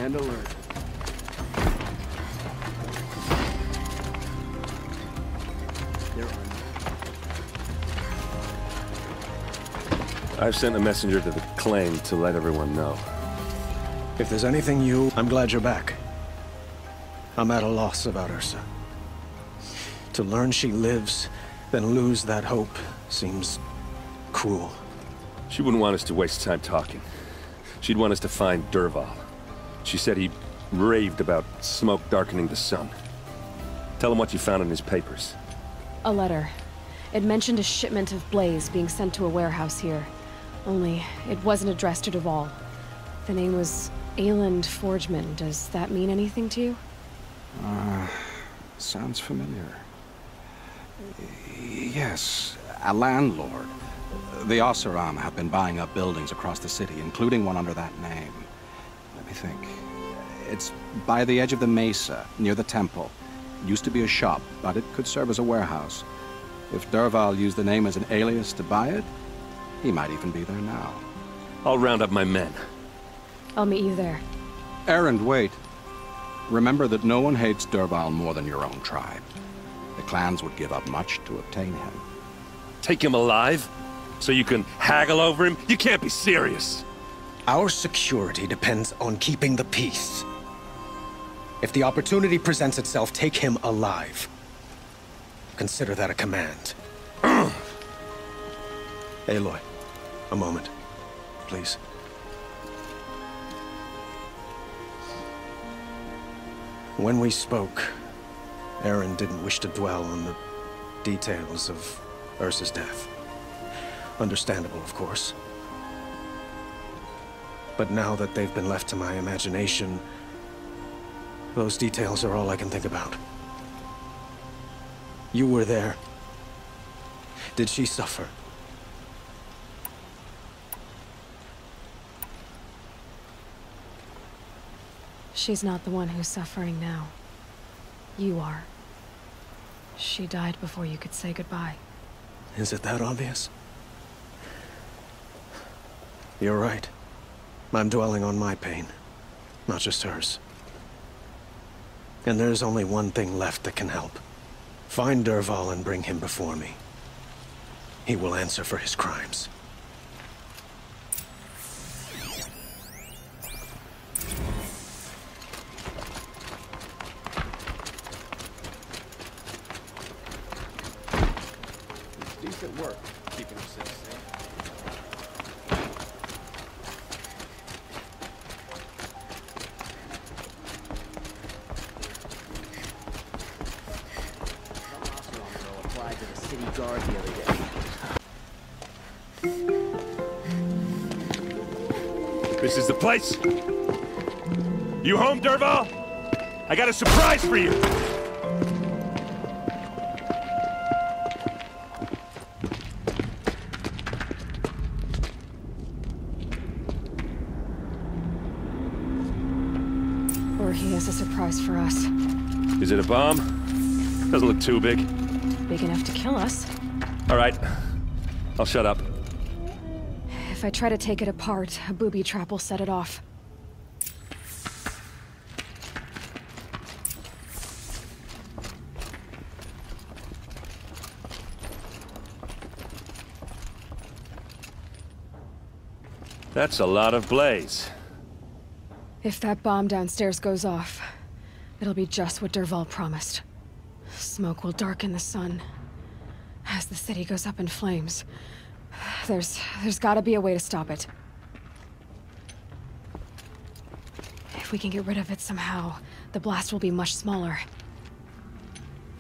Stand alert. There are... I've sent a messenger to the claim to let everyone know. If there's anything I'm glad you're back. I'm at a loss about Ursa. To learn she lives, then lose that hope, seems cruel. She wouldn't want us to waste time talking. She'd want us to find Dervahl. She said he raved about smoke darkening the sun. Tell him what you found in his papers. A letter. It mentioned a shipment of Blaze being sent to a warehouse here. Only, it wasn't addressed to Dervahl. The name was Ayland Forgeman. Does that mean anything to you? Sounds familiar. Yes, a landlord. The Oseram have been buying up buildings across the city, including one under that name. Let me think. It's by the edge of the mesa, near the temple. It used to be a shop, but it could serve as a warehouse. If Dervahl used the name as an alias to buy it, he might even be there now. I'll round up my men. I'll meet you there. Erend, wait. Remember that no one hates Dervahl more than your own tribe. The clans would give up much to obtain him. Take him alive? So you can haggle over him? You can't be serious! Our security depends on keeping the peace. If the opportunity presents itself, take him alive. Consider that a command. Aloy, a moment, please. When we spoke, Erend didn't wish to dwell on the details of Ursa's death. Understandable, of course. But now that they've been left to my imagination, those details are all I can think about. You were there. Did she suffer? She's not the one who's suffering now. You are. She died before you could say goodbye. Is it that obvious? You're right. I'm dwelling on my pain, not just hers. And there's only one thing left that can help. Find Dervahl and bring him before me. He will answer for his crimes. Decent work, keeping yourself safe. Applied to the city guard the other day. This is the place! You home, Dervahl? I got a surprise for you! Or he has a surprise for us. Is it a bomb? Doesn't look too big. Big enough to kill us. All right. I'll shut up. If I try to take it apart, a booby trap will set it off. That's a lot of blaze. If that bomb downstairs goes off, it'll be just what Dervahl promised. Smoke will darken the sun. As the city goes up in flames, there's gotta be a way to stop it. If we can get rid of it somehow, the blast will be much smaller.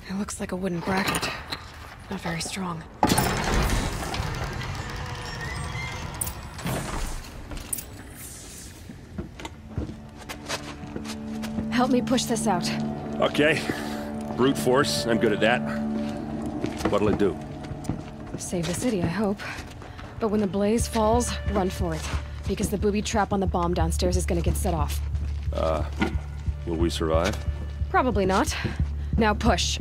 It looks like a wooden bracket. Not very strong. Help me push this out. Okay. Brute force, I'm good at that. What'll it do? Save the city, I hope. But when the blaze falls, run for it. Because the booby trap on the bomb downstairs is gonna get set off. Will we survive? Probably not. Now push.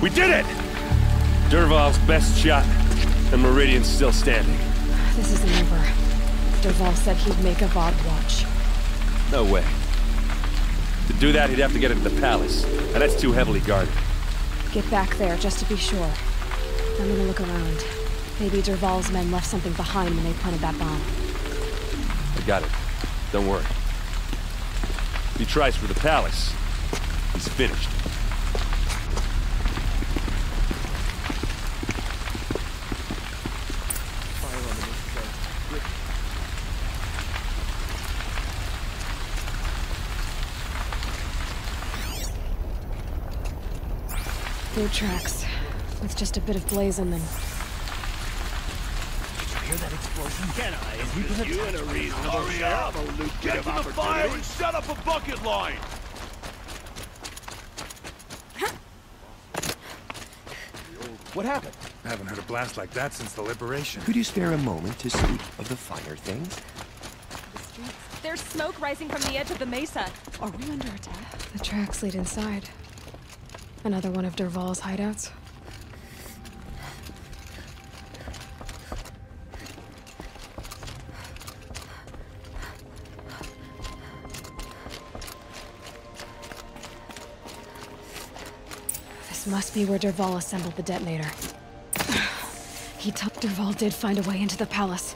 We did it! Dervahl's best shot, and Meridian's still standing. This isn't over. Dervahl said he'd make Avad watch. No way. To do that, he'd have to get into the palace, and that's too heavily guarded. Get back there, just to be sure. I'm gonna look around. Maybe Dervahl's men left something behind when they planted that bomb. I got it. Don't worry. If he tries for the palace, he's finished. Fire on the Food tracks, with just a bit of blaze in them. Hear that explosion? Can I? You in a reasonable share of a lucrative Get to the fire and set up a bucket line! What happened? I haven't heard a blast like that since the liberation. Could you spare a moment to speak of the finer things? There's smoke rising from the edge of the mesa. Are we under attack? The tracks lead inside. Another one of Dervahl's hideouts. This must be where Dervahl assembled the detonator. Dervahl did find a way into the palace.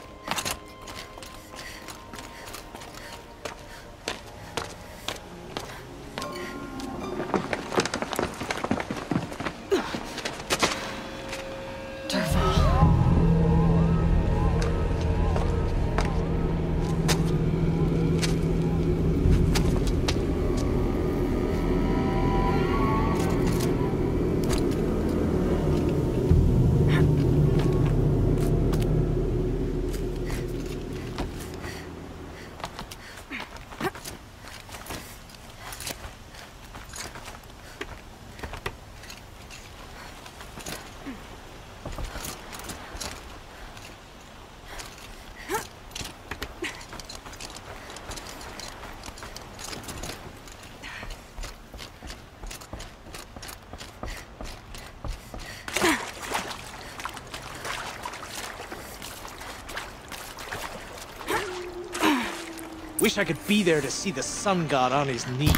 Wish I could be there to see the sun god on his knees.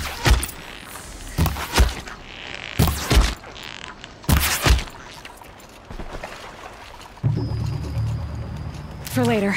For later.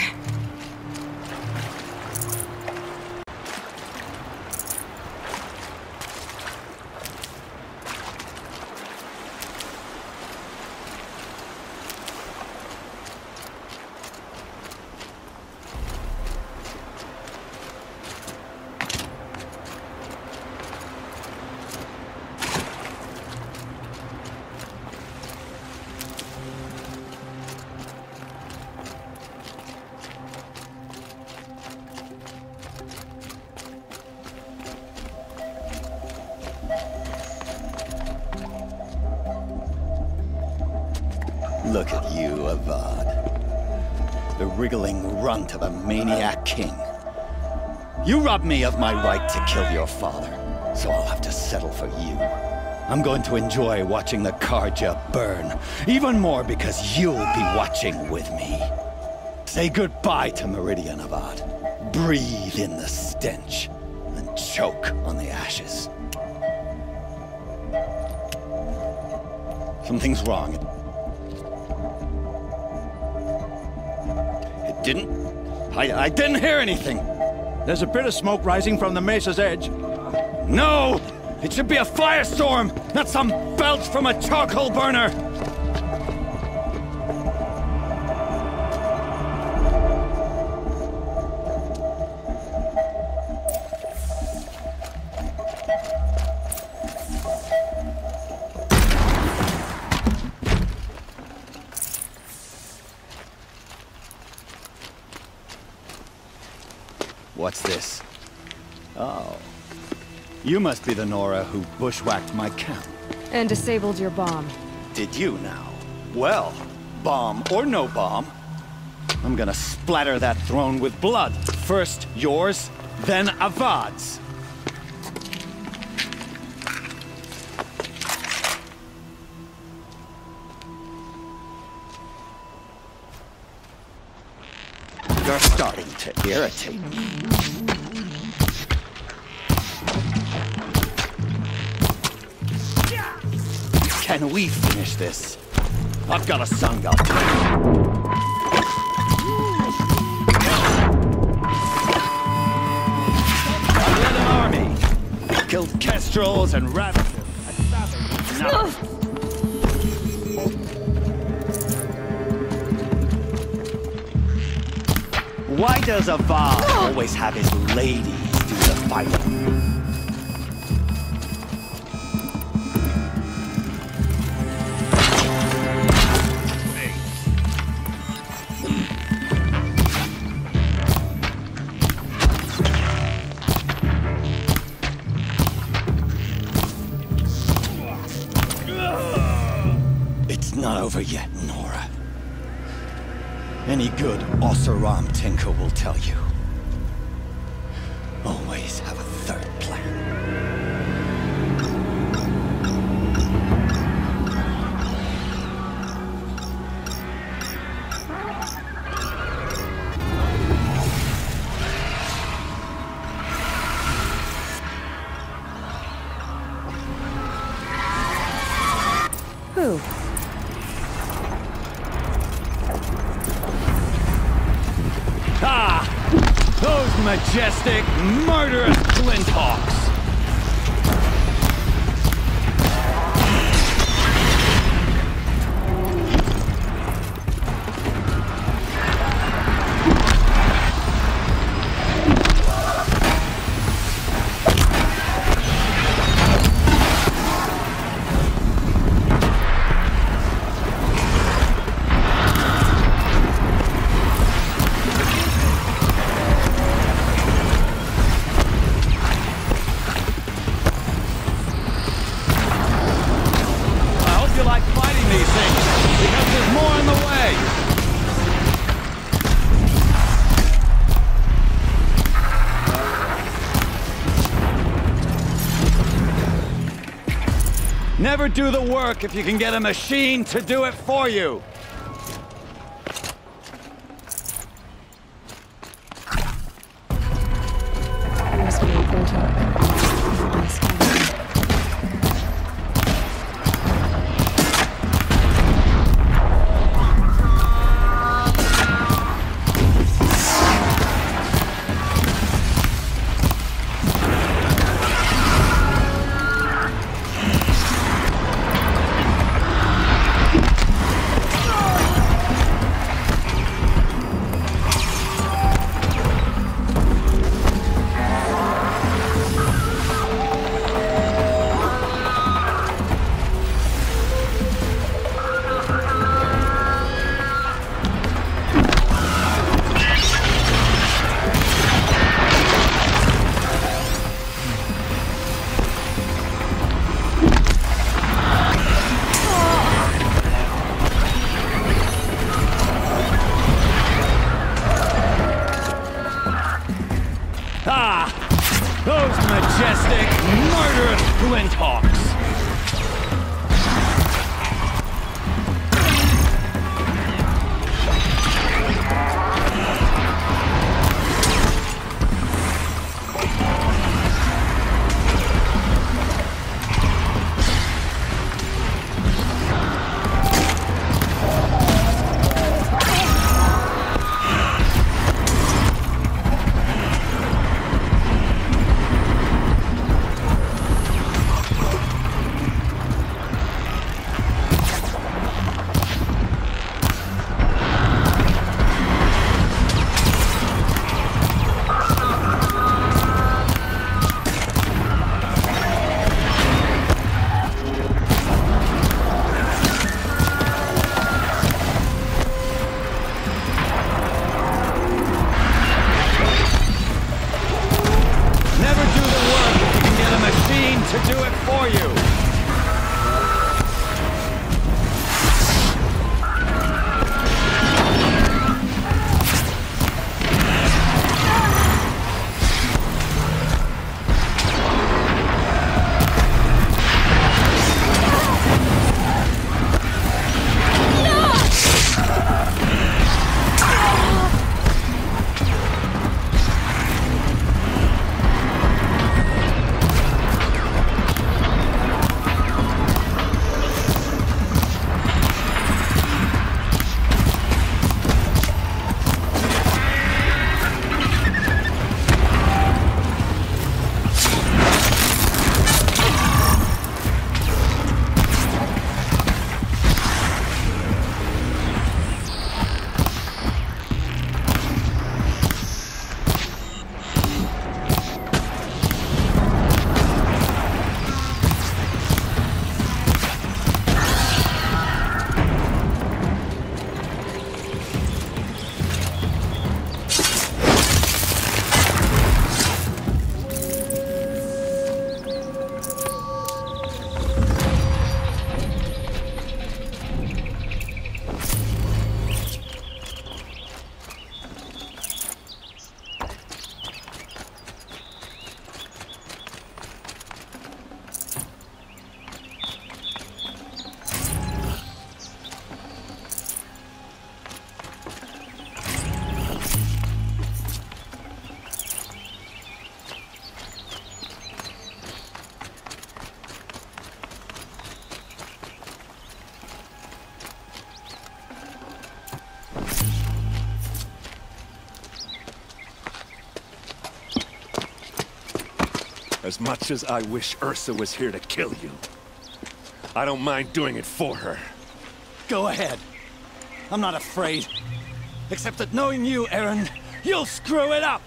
Look at you, Avad. The wriggling runt of a maniac king. You robbed me of my right to kill your father, so I'll have to settle for you. I'm going to enjoy watching the Carja burn, even more because you'll be watching with me. Say goodbye to Meridian, Avad. Breathe in the stench, and choke on the ashes. Something's wrong. I didn't hear anything. There's a bit of smoke rising from the mesa's edge. No! It should be a firestorm, not some belch from a charcoal burner! What's this? Oh. You must be the Nora who bushwhacked my camp. And disabled your bomb. Did you now? Well, bomb or no bomb, I'm gonna splatter that throne with blood. First yours, then Avad's. You're starting to irritate me. Can we finish this? I've got a sun god to I led an army. Killed kestrels and rabbits. No. Why does Avad always have his ladies do the fighting? It's not over yet, Nora. Any good Oseram tinker will tell you. Always have a third plan. Who? Ah! Those majestic, murderous flinthawks! Never do the work if you can get a machine to do it for you. Must be a photo. Those majestic, murderous flinthawks! To do it for you. As much as I wish Ursa was here to kill you, I don't mind doing it for her. Go ahead. I'm not afraid. Except that knowing you, Eren, you'll screw it up!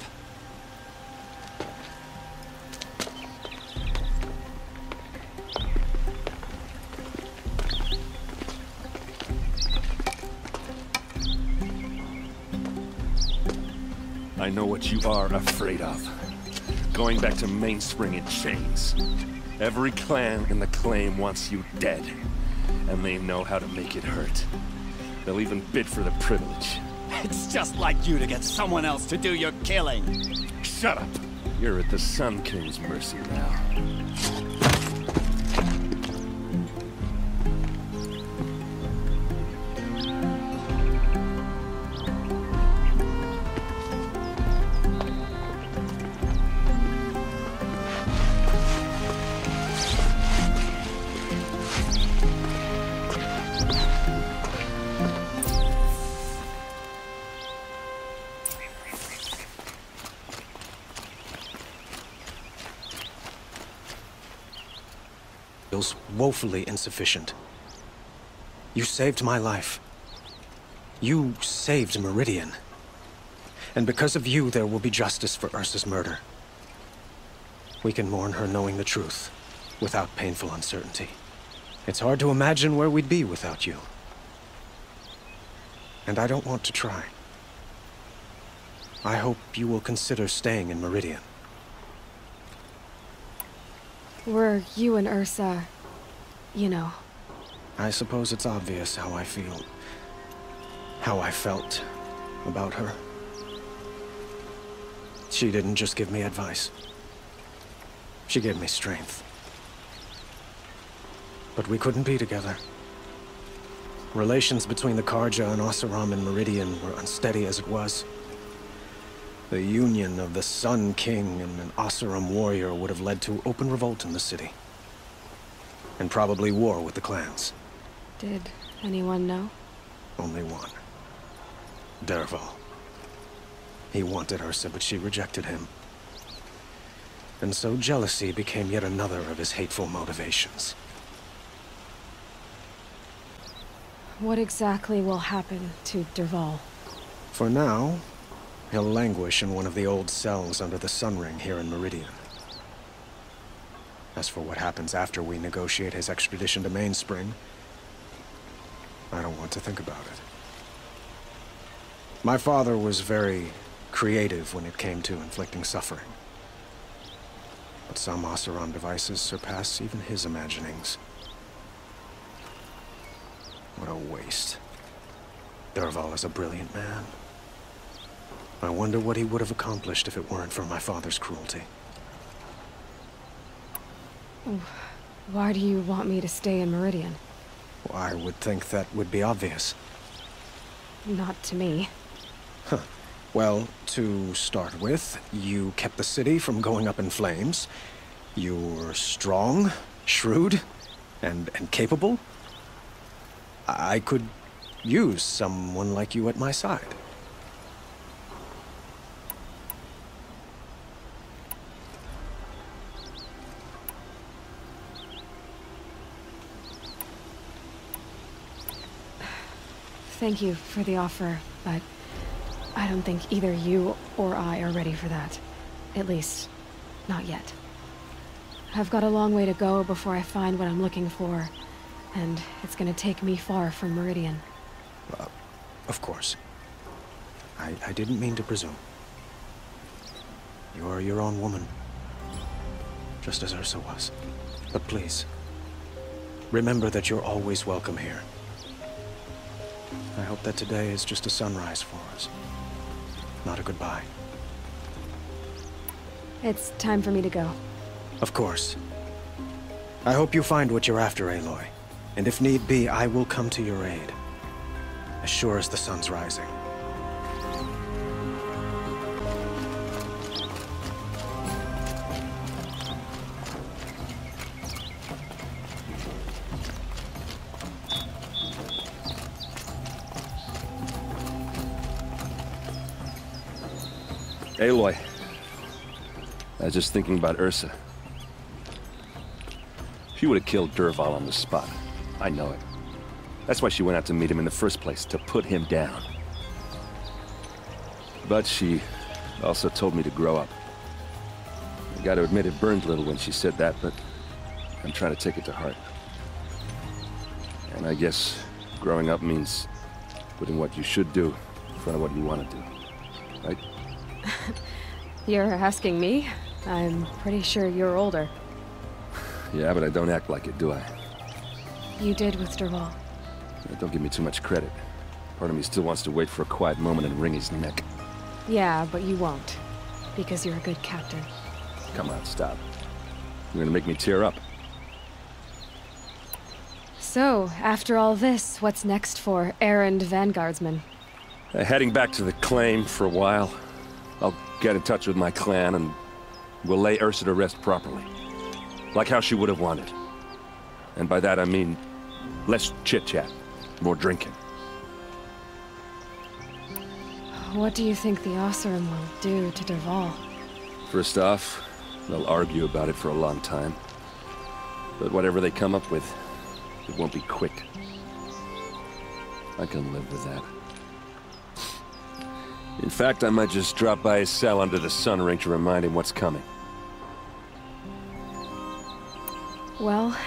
I know what you are afraid of. Going back to Mainspring in chains. Every clan in the Claim wants you dead. And they know how to make it hurt. They'll even bid for the privilege. It's just like you to get someone else to do your killing. Shut up! You're at the Sun King's mercy now. Feels woefully insufficient. You saved my life. You saved Meridian. And because of you, there will be justice for Ursa's murder. We can mourn her knowing the truth, without painful uncertainty. It's hard to imagine where we'd be without you. And I don't want to try. I hope you will consider staying in Meridian. Were you and Ursa, you know? I suppose it's obvious how I feel. How I felt about her. She didn't just give me advice. She gave me strength. But we couldn't be together. Relations between the Carja and Oseram and Meridian were unsteady as it was. The union of the Sun King and an Oseram warrior would have led to open revolt in the city. And probably war with the clans. Did anyone know? Only one. Dervahl. He wanted Ursa, but she rejected him. And so jealousy became yet another of his hateful motivations. What exactly will happen to Dervahl? For now, he'll languish in one of the old cells under the Sun Ring here in Meridian. As for what happens after we negotiate his extradition to Mainspring, I don't want to think about it. My father was very creative when it came to inflicting suffering. But some Oseram devices surpass even his imaginings. What a waste. Dervahl is a brilliant man. I wonder what he would have accomplished if it weren't for my father's cruelty. Why do you want me to stay in Meridian? Well, I would think that would be obvious. Not to me. Huh. Well, to start with, you kept the city from going up in flames. You were strong, shrewd, and capable. I could use someone like you at my side. Thank you for the offer, but I don't think either you or I are ready for that. At least, not yet. I've got a long way to go before I find what I'm looking for, and it's gonna take me far from Meridian. Well, of course. I didn't mean to presume. You're your own woman. Just as Ursa was. But please, remember that you're always welcome here. I hope that today is just a sunrise for us, not a goodbye. It's time for me to go. Of course. I hope you find what you're after, Aloy. And if need be, I will come to your aid. As sure as the sun's rising. Aloy. I was just thinking about Ursa. She would have killed Dervahl on the spot. I know it. That's why she went out to meet him in the first place, to put him down. But she also told me to grow up. I gotta admit it burned a little when she said that, but I'm trying to take it to heart. And I guess growing up means putting what you should do in front of what you want to do, right? You're asking me? I'm pretty sure you're older. Yeah, but I don't act like it, do I? You did with Dervahl. Don't give me too much credit. Part of me still wants to wait for a quiet moment and wring his neck. Yeah, but you won't. Because you're a good captain. Come on, stop. You're gonna make me tear up. So, after all this, what's next for errand vanguardsman? Heading back to the claim for a while. I'll get in touch with my clan and we'll lay Ursa to rest properly. Like how she would have wanted. And by that I mean less chit-chat, more drinking. What do you think the Oseram will do to Dervahl? First off, they'll argue about it for a long time. But whatever they come up with, it won't be quick. I can live with that. In fact, I might just drop by his cell under the sun ring to remind him what's coming. Well...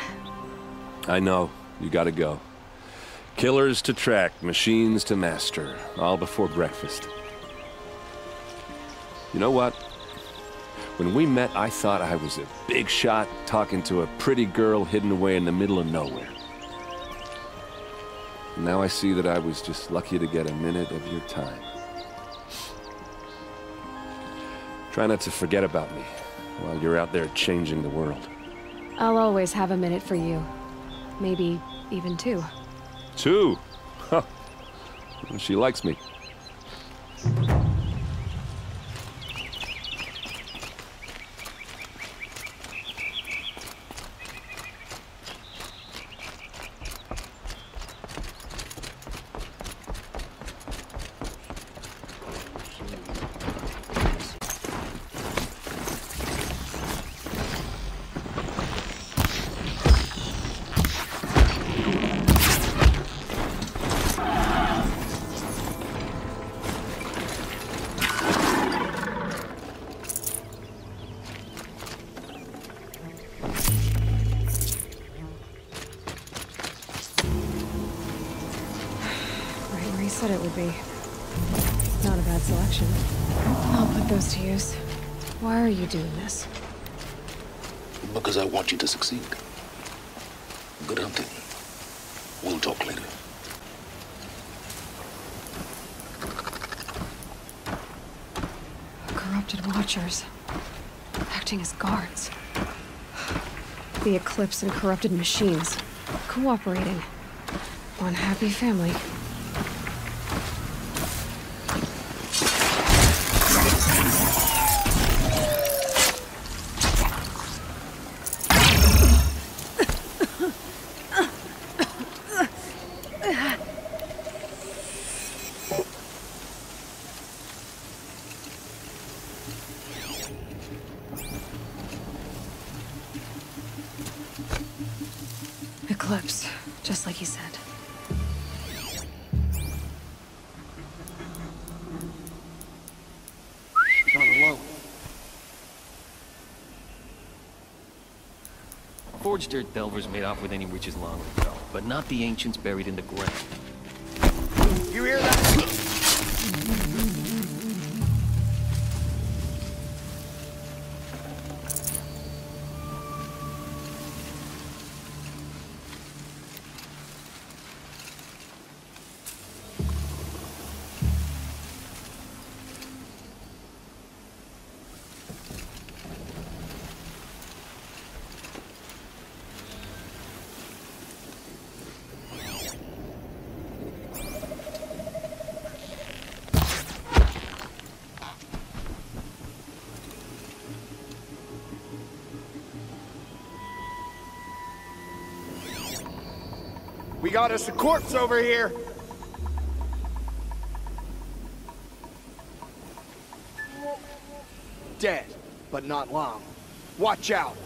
I know. You gotta go. Killers to track, machines to master. All before breakfast. You know what? When we met, I thought I was a big shot talking to a pretty girl hidden away in the middle of nowhere. Now I see that I was just lucky to get a minute of your time. Try not to forget about me while you're out there changing the world. I'll always have a minute for you. Maybe even two. Two? Huh. She likes me. Said it would be. Not a bad selection. I'll put those to use. Why are you doing this? Because I want you to succeed. Good hunting. We'll talk later. Corrupted Watchers. Acting as guards. The Eclipse and corrupted machines. Cooperating. One happy family. Eclipse, just like he said. Not alone. Forged Earth Delvers made off with any witches long ago, but not the ancients buried in the ground. You hear that? We got us a corpse over here. Dead, but not long. Watch out.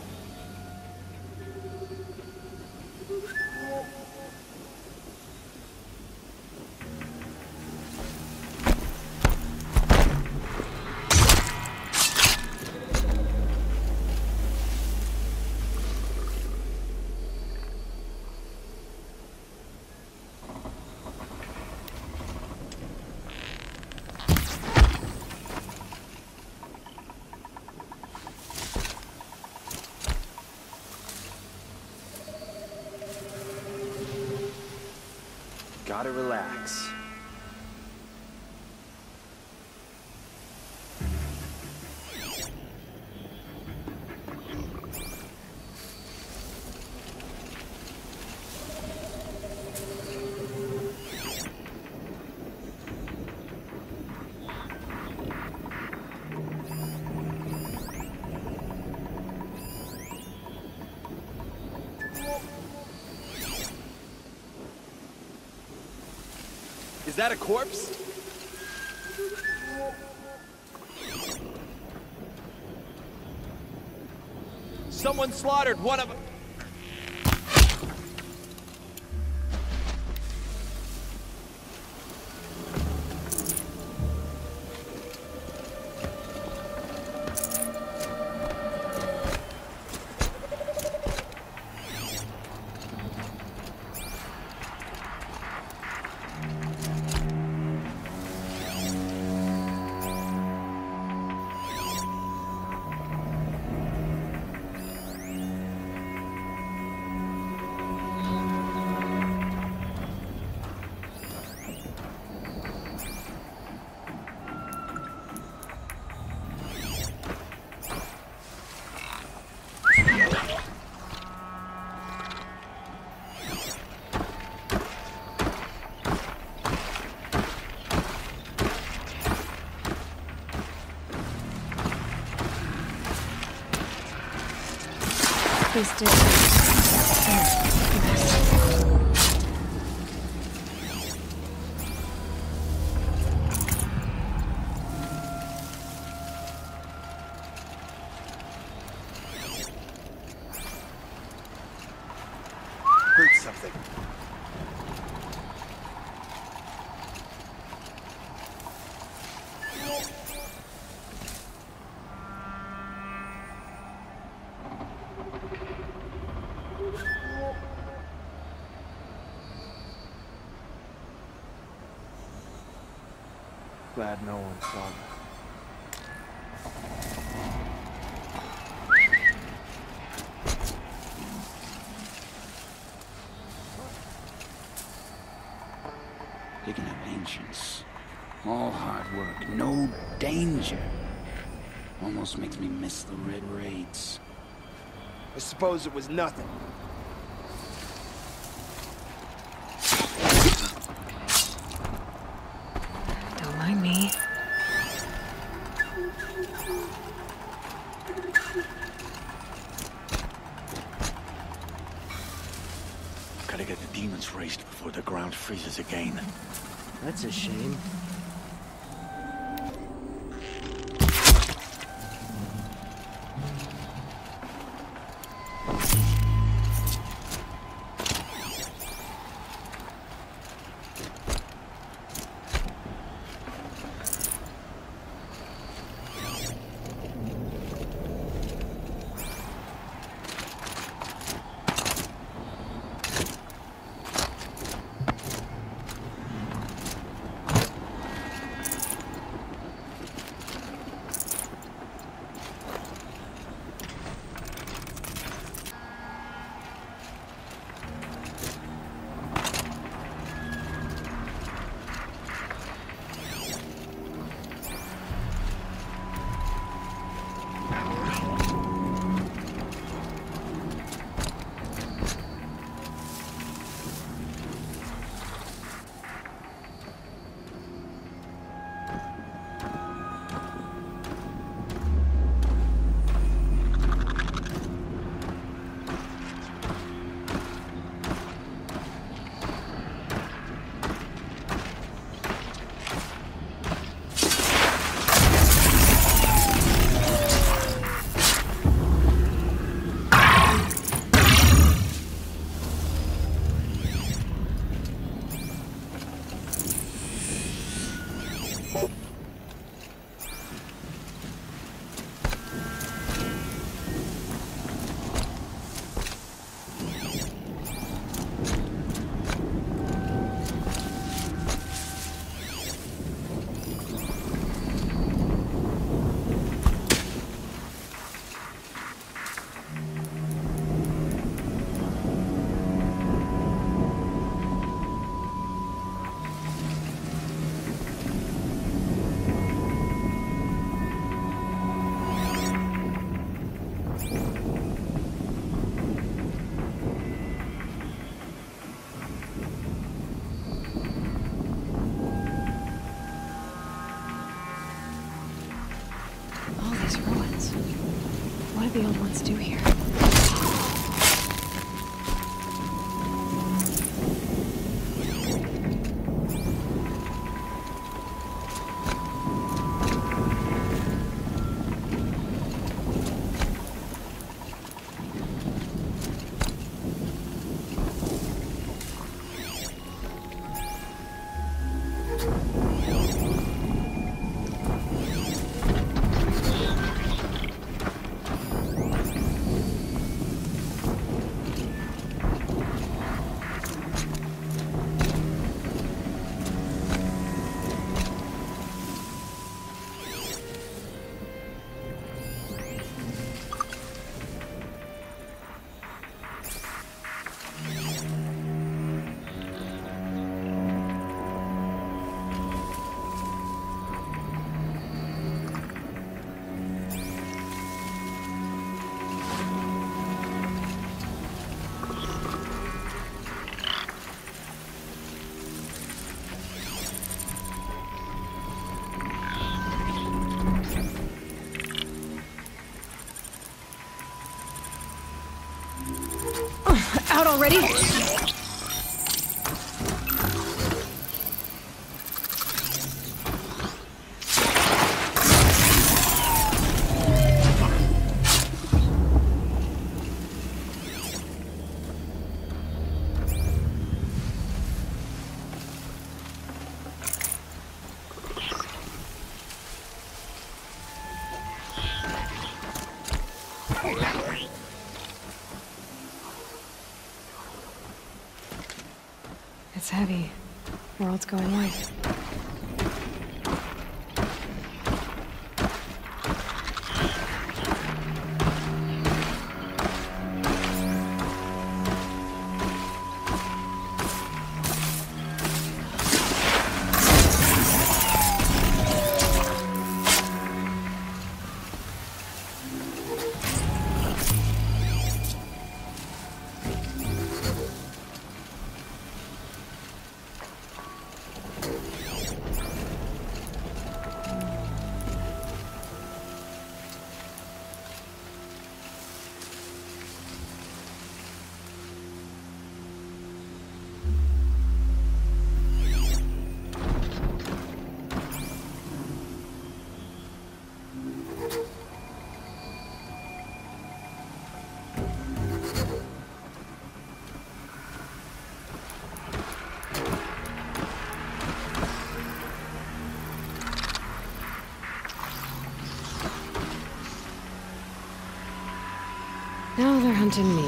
Gotta relax. Is that a corpse? Someone slaughtered one of... Please do. Heard something. Glad no one saw that. Picking up ancients. All hard work, no danger. Almost makes me miss the Red Raids. I suppose it was nothing. Don't mind me. Gotta get the demons raised before the ground freezes again. That's a shame. gods do here? Out already? It's heavy. World's going white. Now they're hunting me.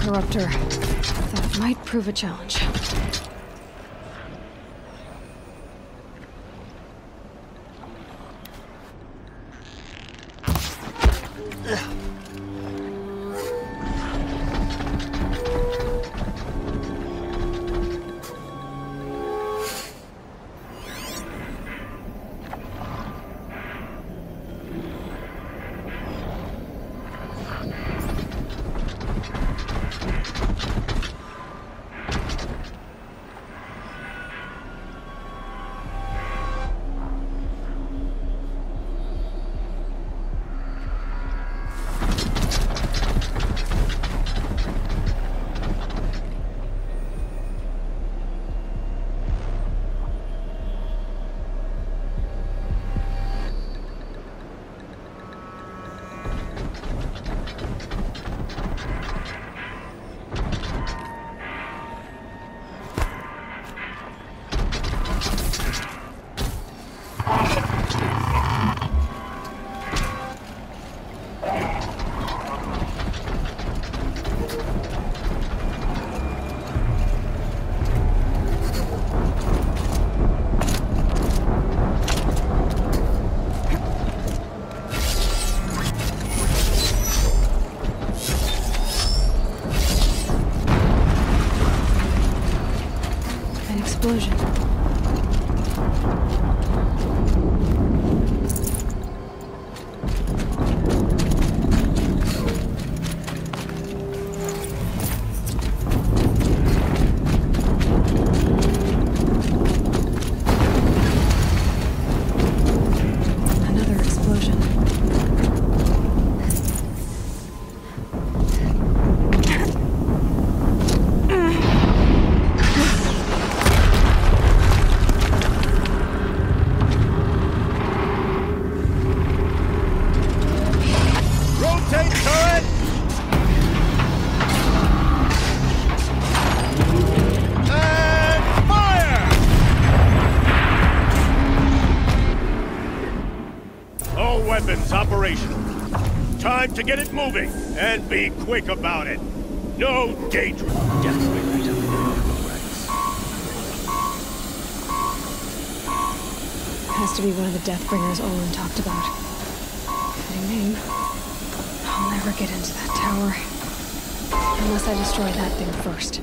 Corruptor. That might prove a challenge. weapons operational. Time to get it moving, and be quick about it. No daydream. Has to be one of the Deathbringers Olin talked about. Fitting name. I'll never get into that tower. Unless I destroy that thing first.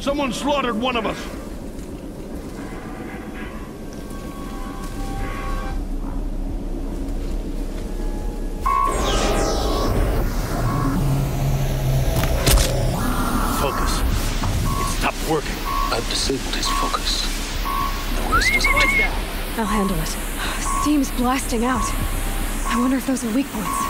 Someone slaughtered one of us! Focus. It stopped working. I've disabled his focus. The rest is up to you. I'll handle it. Steam's blasting out. I wonder if those are weak points.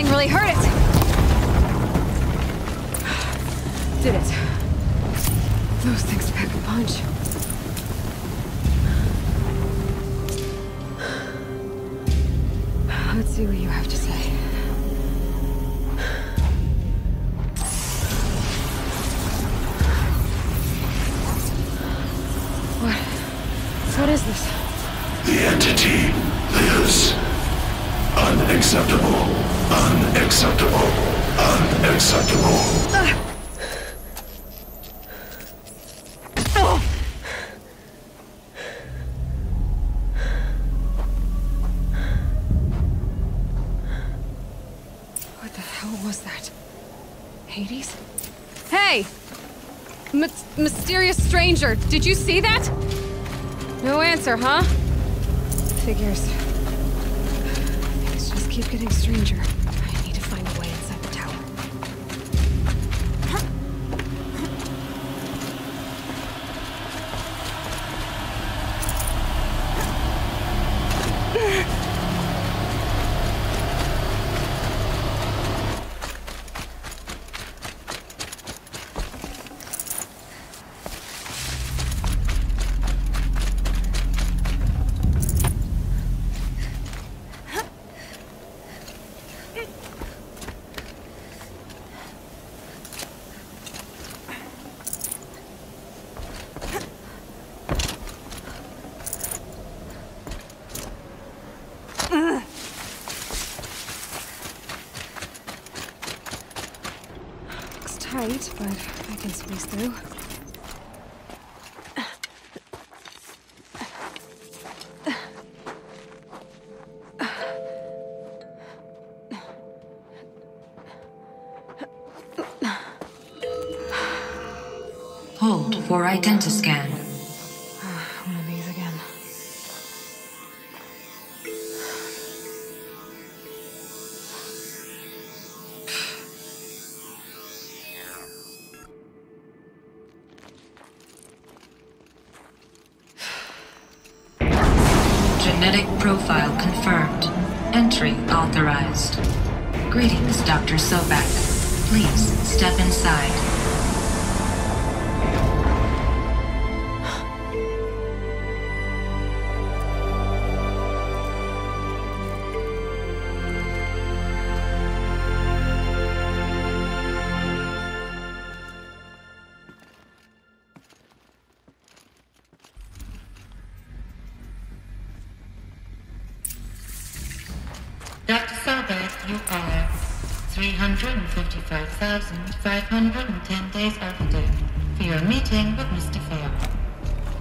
Really hurt it. Did it. Those things pack a punch. Let's see what you have to say. Unacceptable. Unacceptable. Unacceptable. What the hell was that? Hades? Hey! Mysterious stranger, did you see that? No answer, huh? Figures. Things just keep getting stranger. I need to find a way inside the tower. Tight, but I can squeeze through. Hold for identiscan. One of these again. Genetic profile confirmed. Entry authorized. Greetings, Dr. Sobek. Please step inside. Dr. Sobek, you are 355,510 days overdue for your meeting with Mr. Fair.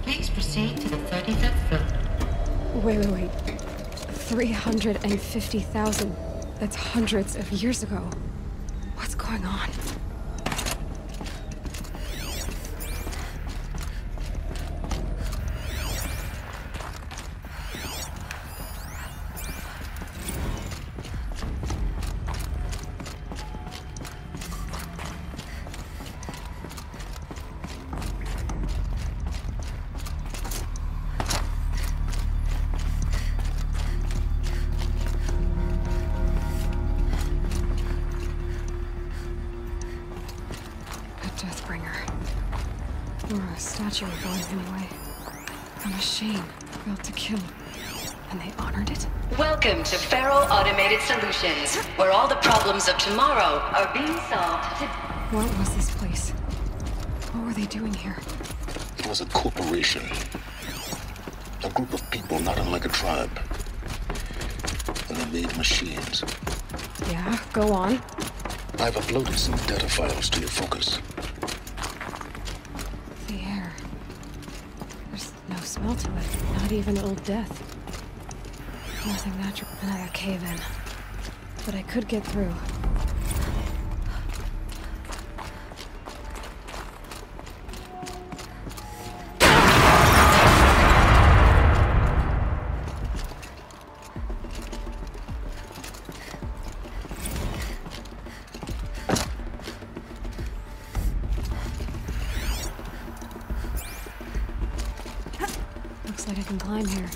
Please proceed to the 35th floor. Wait. 350,000. That's hundreds of years ago. What's going on? Or a statue of one, anyway. A machine built to kill. And they honored it? Welcome to Faro Automated Solutions, where all the problems of tomorrow are being solved today. What was this place? What were they doing here? It was a corporation. A group of people not unlike a tribe. And they made machines. Yeah, go on. I've uploaded some data files to your focus. The air. There's no smell to it. Not even Old Death. Nothing natural. Another cave-in. But I could get through. Looks like I can climb here.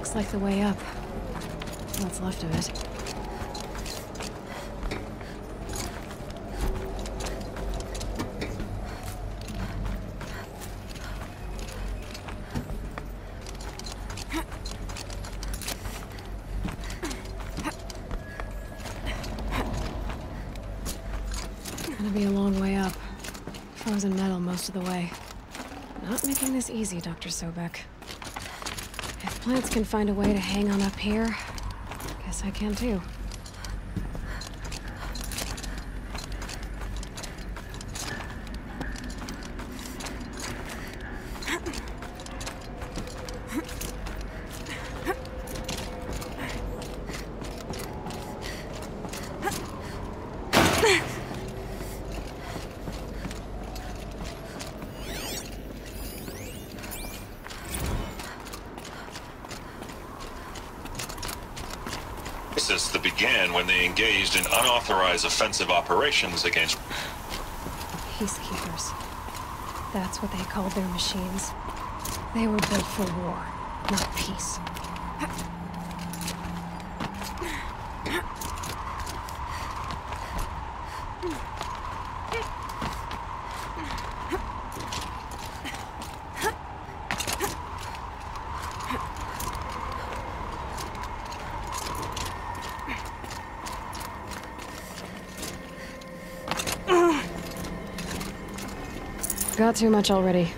Looks like the way up. What's left of it. Gonna be a long way up. Frozen metal most of the way. Not making this easy, Dr. Sobek. If plants can find a way to hang on up here, guess I can too. That began when they engaged in unauthorized offensive operations against Peacekeepers. That's what they called their machines. They were built for war, not peace. Got too much already.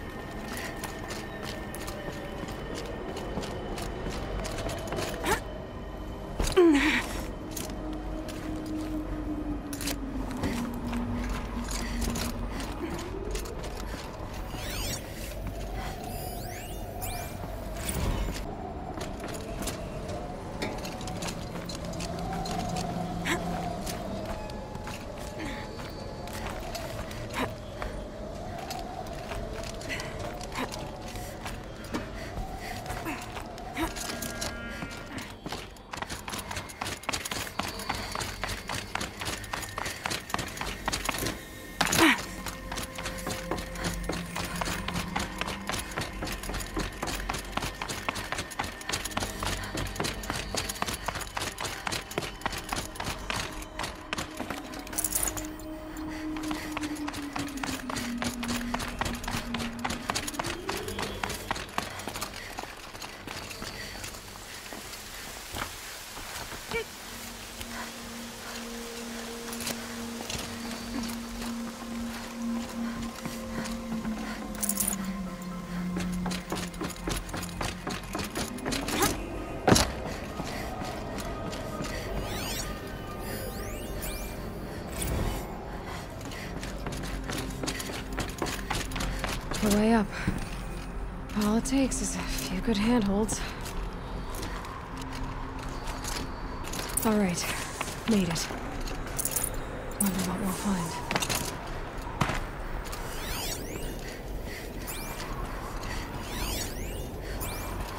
The way up. All it takes is a few good handholds. All right, made it. Wonder what we'll find.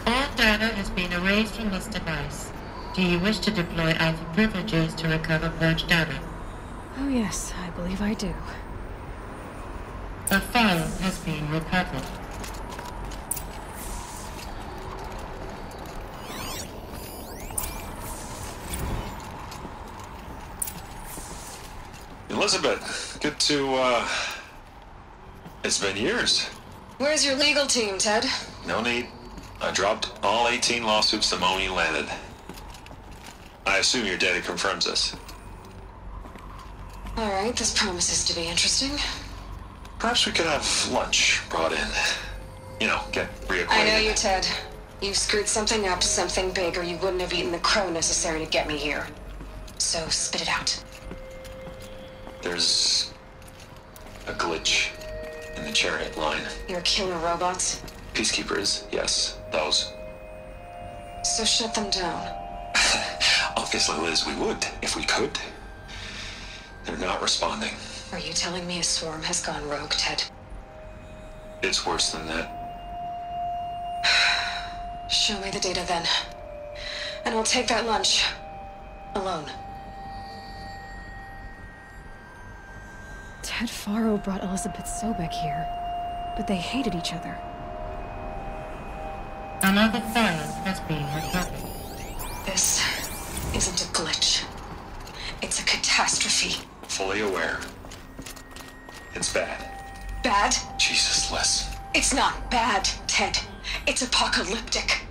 All data has been erased from this device. Do you wish to deploy Alpha privileges to recover purged data? Oh yes, I believe I do. A file has been recovered. Elizabeth, good to, it's been years. Where's your legal team, Ted? No need. I dropped all 18 lawsuits the moment you landed. I assume your data confirms this. All right, this promises to be interesting. Perhaps we could have lunch brought in. You know, get reacquainted. I know you, Ted. You screwed something up, something big, or you wouldn't have eaten the crow necessary to get me here. So spit it out. There's a glitch in the chariot line. You're killing robots? Peacekeepers, yes, those. So shut them down. Obviously, Liz, we would, if we could. They're not responding. Are you telling me a swarm has gone rogue, Ted? It's worse than that. Show me the data then. And I'll take that lunch. Alone. Ted Faro brought Elizabeth Sobek here, but they hated each other. Another file has been recovered. This isn't a glitch. It's a catastrophe. Fully aware. It's bad. Bad? Jesus, Liz. It's not bad, Ted. It's apocalyptic.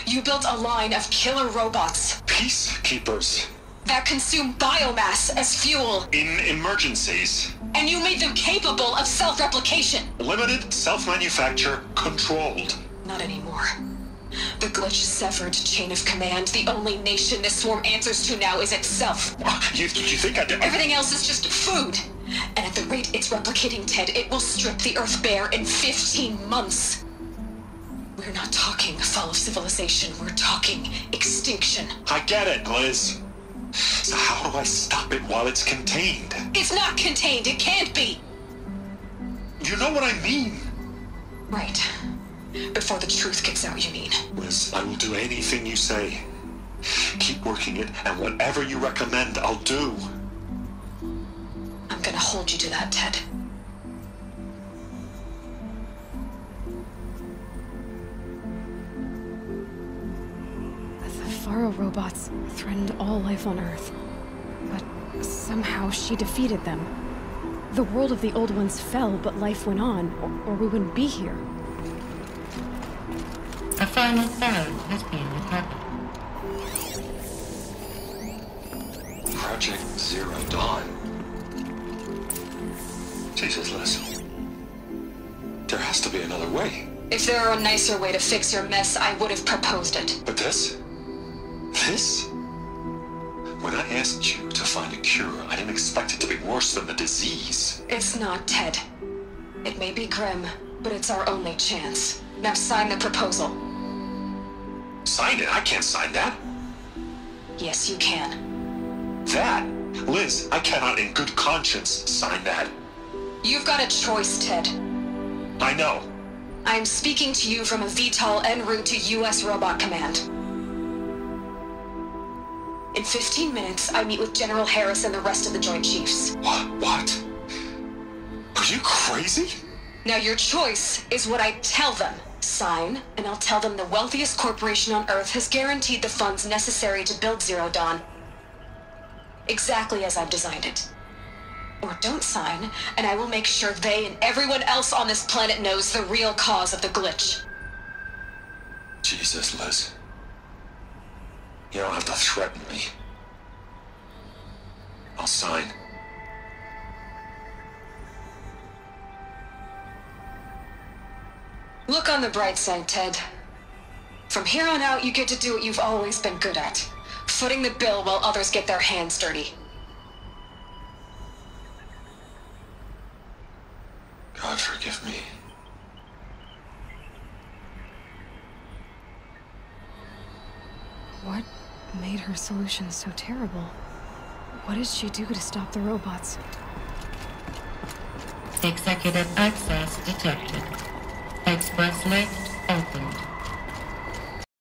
You built a line of killer robots. Peacekeepers. That consume biomass as fuel. In emergencies. And you made them capable of self-replication. Limited, self-manufacture, controlled. Not anymore. The glitch severed chain of command. The only nation this swarm answers to now is itself. You think I did? Everything else is just food. And at the rate it's replicating, Ted, it will strip the Earth bare in 15 months. We're not talking fall of civilization. We're talking extinction. I get it, Liz. So how do I stop it while it's contained? It's not contained. It can't be. You know what I mean? Right. Before the truth gets out, you mean? Liz, I will do anything you say. Keep working it, and whatever you recommend, I'll do. I'm gonna hold you to that, Ted. The Faro robots threatened all life on Earth. But somehow she defeated them. The world of the old ones fell, but life went on, or we wouldn't be here. A final file has been recovered. Project Zero Dawn. Jesus, Liz. There has to be another way. If there were a nicer way to fix your mess, I would have proposed it. But this? This? When I asked you to find a cure, I didn't expect it to be worse than the disease. It's not, Ted. It may be grim, but it's our only chance. Now sign the proposal. Sign it? I can't sign that. Yes, you can. That? Liz, I cannot in good conscience sign that. You've got a choice, Ted. I know. I am speaking to you from a VTOL en route to U.S. Robot Command. In 15 minutes, I meet with General Harris and the rest of the Joint Chiefs. What? Are you crazy? Now your choice is what I tell them. Sign, and I'll tell them the wealthiest corporation on Earth has guaranteed the funds necessary to build Zero Dawn. Exactly as I've designed it. Or don't sign, and I will make sure they and everyone else on this planet knows the real cause of the glitch. Jesus, Liz. You don't have to threaten me. I'll sign. Look on the bright side, Ted. From here on out, you get to do what you've always been good at. Footing the bill while others get their hands dirty. God forgive me. What made her solution so terrible? What did she do to stop the robots? Executive access detected. Express lift opened.